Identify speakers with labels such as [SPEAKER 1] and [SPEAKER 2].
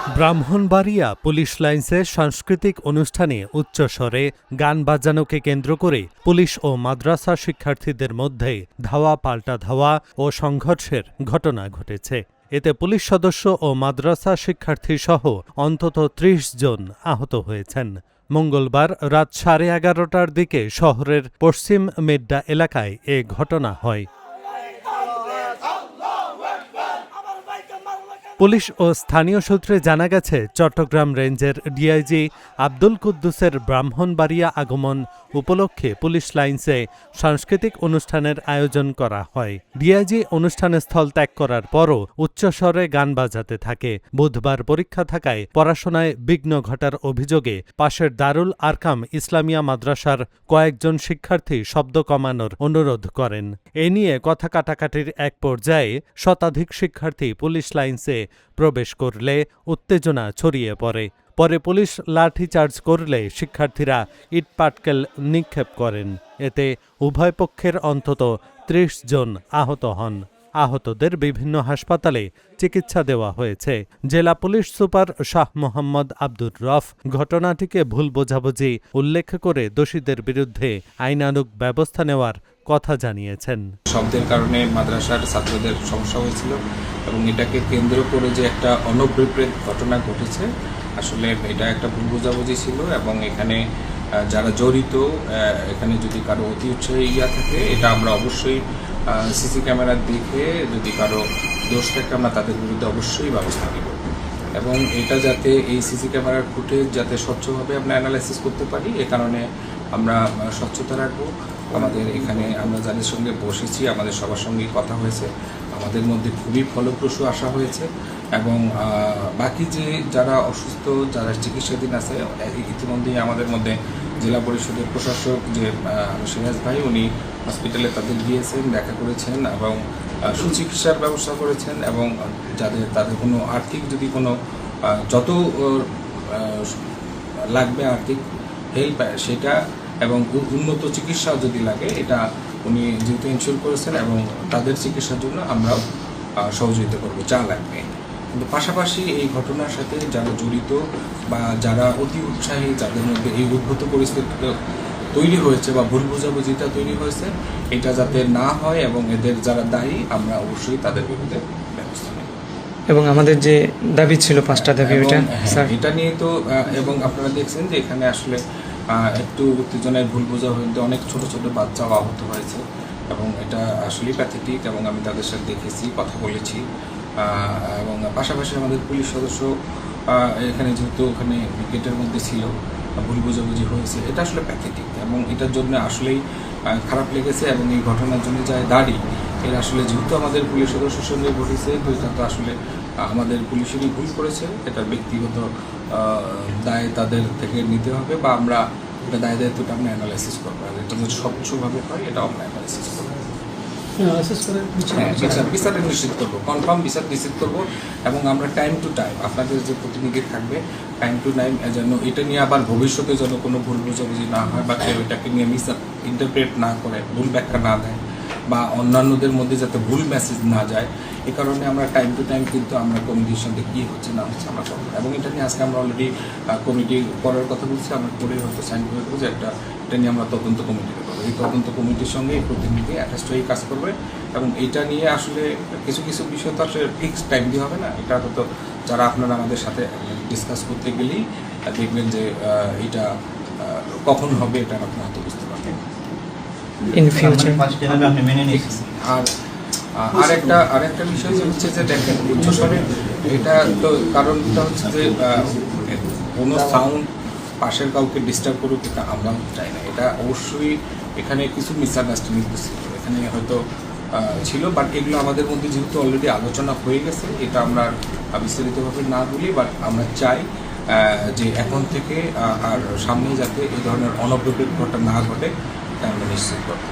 [SPEAKER 1] Brahmanbaria police লাইন্সে সাংস্কৃতিক অনুষ্ঠানে উচ্চস্বরে গান বাজানোকে কেন্দ্র করে পুলিশ ও মাদ্রাসা শিক্ষার্থীদের মধ্যে ধাওয়া পাল্টা ধাওয়া ও সংঘর্ষের ঘটনা ঘটেছে। এতে পুলিশ সদস্য ও মাদ্রাসা শিক্ষার্থীসহ অন্তত ৩০ জন আহত হয়েছেন। মঙ্গলবার রাত 11:30টার দিকে শহরের পশ্চিম মেড্ডা এলাকায় এ ঘটনা হয়। পুলিশ ও স্থানীয় সূত্রে জানা গেছে, চট্টগ্রাম রেঞ্জের ডিআইজি আব্দুল কুদ্দুসের ব্রাহ্মণবাড়িয়া আগমন উপলক্ষে পুলিশ লাইন্সে সাংস্কৃতিক অনুষ্ঠানের আয়োজন করা হয়। ডিআইজি অনুষ্ঠানস্থল ত্যাগ করার পরও উচ্চস্বরে গান বাজাতে থাকে। বুধবার পরীক্ষা থাকায় পড়াশোনায় বিঘ্ন ঘটার অভিযোগে পাশের দারুল আরকাম ইসলামিয়া মাদ্রাসার কয়েকজন শিক্ষার্থী শব্দ কমানোর অনুরোধ করেন। এ নিয়ে কথা কাটাকাটির এক পর্যায়ে শতাধিক শিক্ষার্থী পুলিশ লাইন্সে প্রবেশ করলে উত্তেজনা ছড়িয়ে পড়ে। পরে পুলিশ লাঠিচার্জ করলে শিক্ষার্থীরা ইটপাটকেল নিক্ষেপ করেন। এতে উভয় পক্ষের অন্তত ৩০ জন আহত হন। আহতদের বিভিন্ন হাসপাতালে চিকিৎসা দেওয়া হয়েছে। জেলা পুলিশ সুপার শাহ মোহাম্মদ আব্দুর রফ ঘটনাটিকে ভুল বোঝাবুঝি উল্লেখ করে দোষীদের বিরুদ্ধে আইনানুগ ব্যবস্থা নেওয়ার কথা জানিয়েছেন।
[SPEAKER 2] শব্দের কারণে মাদ্রাসার ছাত্রদের সমস্যা হয়েছিল এবং এটাকে কেন্দ্র করে যে একটা অনভিপ্রেত ঘটনা ঘটেছে, আসলে এটা একটা ভুল বোঝাবুঝি ছিল এবং এখানে যারা জড়িত, এখানে যদি কারো অতি উৎসাহী থাকে, এটা আমরা অবশ্যই সিসি ক্যামেরা দেখে যদি কারো দোষ থাকে আমরা তাদের বিরুদ্ধে অবশ্যই ব্যবস্থা নেব এবং এটা যাতে এই সিসি ক্যামেরার ফুটেজ যাতে স্বচ্ছভাবে আমরা অ্যানালাইসিস করতে পারি, এ কারণে আমরা স্বচ্ছতা রাখবো। আমাদের এখানে আমরা যাদের সঙ্গে বসেছি, আমাদের সবার সঙ্গেই কথা হয়েছে, আমাদের মধ্যে খুবই ফলপ্রসূ আশা হয়েছে এবং বাকি যে যারা অসুস্থ, যারা চিকিৎসাধীন আছে, ইতিমধ্যেই আমাদের মধ্যে জেলা পরিষদের প্রশাসক যে সিরাজ ভাই, উনি হসপিটালে তাদের গিয়েছেন, দেখা করেছেন এবং সুচিকিৎসার ব্যবস্থা করেছেন এবং তাদের কোনো আর্থিক যদি কোনো যত লাগবে আর্থিক হেল্প সেটা এবং উন্নত চিকিৎসা যদি লাগে, এটা উনি যেহেতু ইনশিওর করেছেন এবং তাদের চিকিৎসার জন্য আমরাও সহযোগিতা করবো যা লাগবে। কিন্তু পাশাপাশি এই ঘটনার সাথে যারা জড়িত বা যারা অতি উৎসাহী, যাদের মধ্যে এই উদ্ভূত পরিস্থিতি তৈরি হয়েছে বা ভুল বোঝাবুঝিটা তৈরি হয়েছে, এটা যাতে না হয় এবং এদের যারা দায়ী, আমরা অবশ্যই তাদের বিরুদ্ধে ব্যবস্থা নেব।
[SPEAKER 3] এবং আমাদের যে দাবি ছিল 5টা দাবি,
[SPEAKER 2] এটা নিয়ে তো এবং আপনারা দেখছেন যে এখানে আসলে একটু উত্তেজনায় ভুল বোঝা হতে অনেক ছোট ছোট বাচ্চাও আহত হয়েছে এবং এটা আসলেই প্যাথেটিক এবং আমি তাদের সাথে দেখেছি, কথা বলেছি এবং পাশাপাশি আমাদের পুলিশ সদস্য এখানে যেহেতু ওখানে গেটের মধ্যে ছিল, ভুল বোঝাবুঝি হয়েছে, এটা আসলে প্যাথেটিক এবং এটার জন্য আসলেই খারাপ লেগেছে এবং এই ঘটনার জন্য যায় দাঁড়ি এর আসলে যেহেতু আমাদের পুলিশ সদস্যের সঙ্গে ঘটেছে, তো এটা তো আসলে আমাদের পুলিশেরই ভুল করেছে, এটা ব্যক্তিগত দায় তাদের থেকে নিতে হবে বা আমরা এটা দায় দায়িত্বটা আমরা অ্যানালাইসিস করবো, আর এটা যদি স্বচ্ছভাবে হয় এটা আমরা অ্যানালাইসিস করবো, বিচার নিশ্চিত করবো, কনফার্ম বিচার নিশ্চিত করবো এবং আমরা টাইম টু টাইম আপনাদের যে প্রতিনিধি থাকবে, টাইম টু টাইম যেন এটা নিয়ে আবার ভবিষ্যতে যেন কোনো ভুল বোঝাবুঝি না হয় বা কেউ এটাকে নিয়ে মিস ইন্টারপ্রেট না করে, ভুল ব্যাখ্যা না দেয় বা অন্যান্যদের মধ্যে যাতে ভুল মেসেজ না যায়, এ কারণে আমরা টাইম টু টাইম কিন্তু আমরা কমিটির সঙ্গে কী হচ্ছে না হচ্ছে আমরা করবো এবং এটা নিয়ে আজকে আমরা অলরেডি কমিটি করার কথা বলছি, আমরা করে হয়তো সাইন করে দেবো যে এটা নিয়ে আমরা তদন্ত কমিটি করবো। এই তদন্ত কমিটির সঙ্গে এই প্রতিনিধি অ্যাটাচড হয়ে কাজ করবে এবং এটা নিয়ে আসলে কিছু কিছু বিষয় তো আসলে ফিক্সড টাইম দিয়ে হবে না, এটা হয়তো যারা আপনারা আমাদের সাথে ডিসকাস করতে গেলেই দেখবেন যে এটা কখন হবে, এটা আপনারা হয়তো বুঝতে পারবেন
[SPEAKER 3] ইন ফিউচার।
[SPEAKER 2] আর আরেকটা বিষয় হচ্ছে যে দেখেন উচ্চস্বরে এটা তো কারণটা হচ্ছে যে কোনো সাউন্ড পাশের কাউকে ডিস্টার্ব করুক, এটা আমরা চাই না। এটা অবশ্যই এখানে কিছু মিসআন্ডারস্ট্যান্ডিং ছিল, এখানে হয়তো ছিল, বাট এগুলো আমাদের মধ্যে যেহেতু অলরেডি আলোচনা হয়ে গেছে, এটা আমরা বিস্তারিতভাবে না বলি, বাট আমরা চাই যে এখন থেকে আর সামনে যাতে এই ধরনের অনভিপ্রেত ঘটনা না ঘটে, এটা আমরা নিশ্চিত করব।